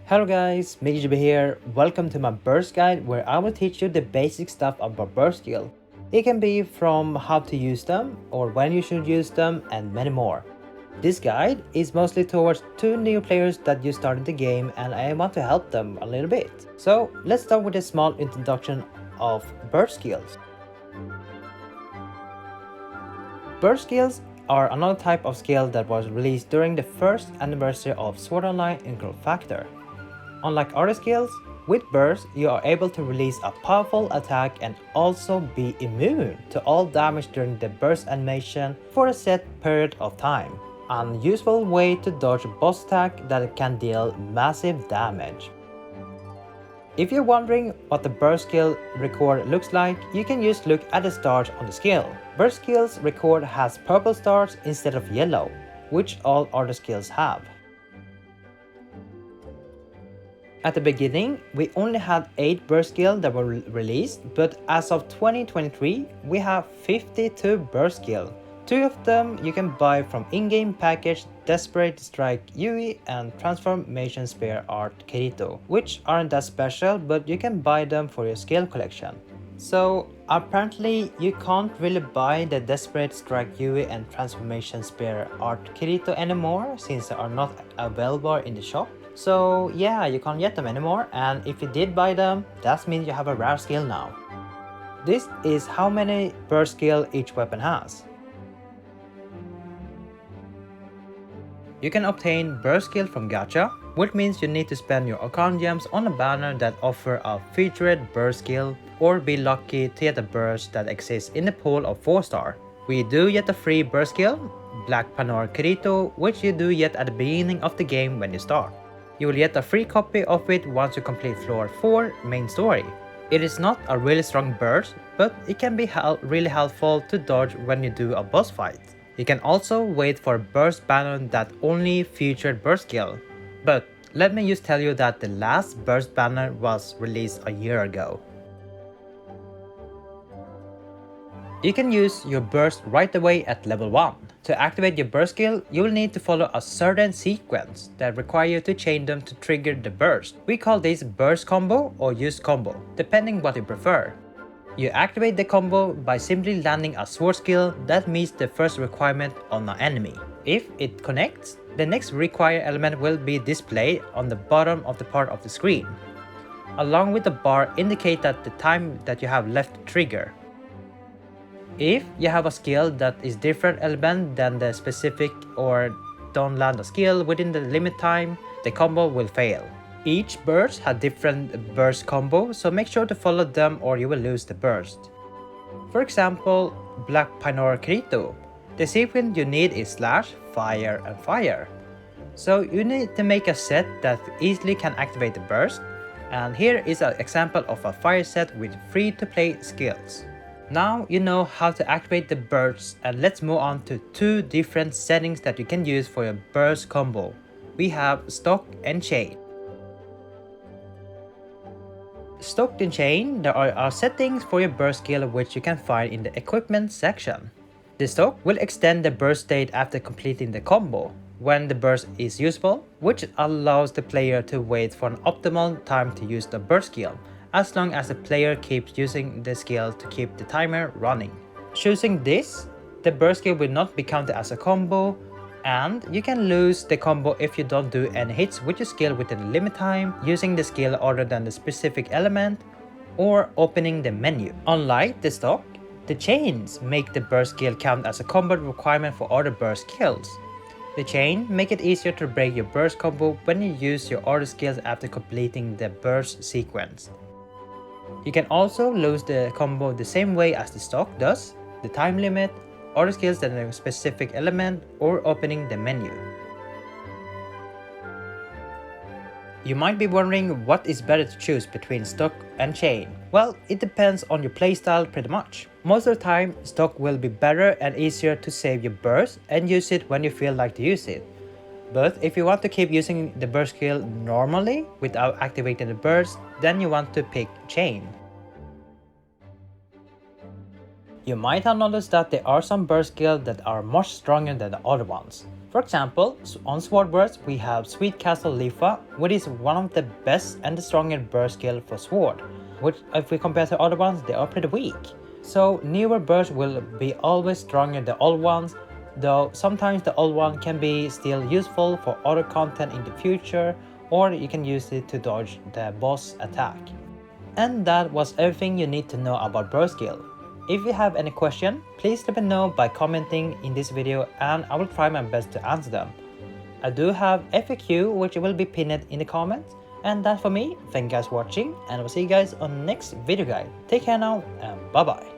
Hello guys, MikuChibi here. Welcome to my burst guide where I will teach you the basic stuff about burst skill. It can be from how to use them or when you should use them and many more. This guide is mostly towards two new players that just started the game and I want to help them a little bit. So let's start with a small introduction of burst skills. Burst skills are another type of skill that was released during the first anniversary of Sword Online in Growth Factor. Unlike other skills, with burst you are able to release a powerful attack and also be immune to all damage during the burst animation for a set period of time. An useful way to dodge a boss attack that can deal massive damage. If you're wondering what the burst skill record looks like, you can just look at the stars on the skill. Burst skills record has purple stars instead of yellow, which all other skills have. At the beginning, we only had 8 burst skills that were released, but as of 2023, we have 52 burst skills. 2 of them you can buy from in-game package Desperate Strike Yui and Transformation Spear Art Kirito, which aren't that special, but you can buy them for your skill collection. So apparently you can't really buy the Desperate Strike Yui and Transformation Spear Art Kirito anymore since they are not available in the shop. So yeah, you can't get them anymore, and if you did buy them, that means you have a rare skill now. This is how many burst skill each weapon has. You can obtain burst skill from gacha, which means you need to spend your account gems on a banner that offer a featured burst skill, or be lucky to get a burst that exists in the pool of 4-star. We do get a free burst skill, Black Panor Kirito, which you do get at the beginning of the game when you start. You will get a free copy of it once you complete floor 4 main story. It is not a really strong burst, but it can be really helpful to dodge when you do a boss fight. You can also wait for a burst banner that only featured burst skill. But let me just tell you that the last burst banner was released a year ago. You can use your burst right away at level 1. To activate your burst skill, you will need to follow a certain sequence that require you to chain them to trigger the burst. We call this burst combo or use combo, depending what you prefer. You activate the combo by simply landing a sword skill that meets the first requirement on an enemy. If it connects, the next required element will be displayed on the bottom of the part of the screen, along with the bar indicate that the time that you have left to trigger. If you have a skill that is different element than the specific or don't land a skill within the limit time, the combo will fail. Each burst has different burst combos, so make sure to follow them or you will lose the burst. For example, Black Panor Kirito. The sequence you need is slash, fire and fire. So you need to make a set that easily can activate the burst, and here is an example of a fire set with free to play skills. Now you know how to activate the bursts, and let's move on to 2 different settings that you can use for your burst combo. We have stock and chain. Stock and chain, there are settings for your burst skill which you can find in the equipment section. The stock will extend the burst state after completing the combo, when the burst is usable, which allows the player to wait for an optimal time to use the burst skill, as long as the player keeps using the skill to keep the timer running. Choosing this, the burst skill will not be counted as a combo, and you can lose the combo if you don't do any hits with your skill within the limit time, using the skill other than the specific element, or opening the menu. Unlike the stock, the chains make the burst skill count as a combo requirement for other burst skills. The chain make it easier to break your burst combo when you use your other skills after completing the burst sequence. You can also lose the combo the same way as the stock does, the time limit, other skills than a specific element, or opening the menu. You might be wondering what is better to choose between stock and chain. Well, it depends on your playstyle pretty much. Most of the time, stock will be better and easier to save your burst and use it when you feel like to use it. But if you want to keep using the burst skill normally without activating the burst, then you want to pick chain. You might have noticed that there are some burst skills that are much stronger than the other ones. For example, on Sword Burst we have Sweet Castle Lifa, which is one of the best and the strongest burst skill for Sword, which if we compare to other ones, they are pretty weak. So newer bursts will be always stronger than the old ones, though sometimes the old one can be still useful for other content in the future, or you can use it to dodge the boss attack. And that was everything you need to know about burst skill. If you have any question, please let me know by commenting in this video and I will try my best to answer them. I do have FAQ which will be pinned in the comments. And that's for me. Thank you guys for watching and I will see you guys on the next video guide. Take care now and bye bye.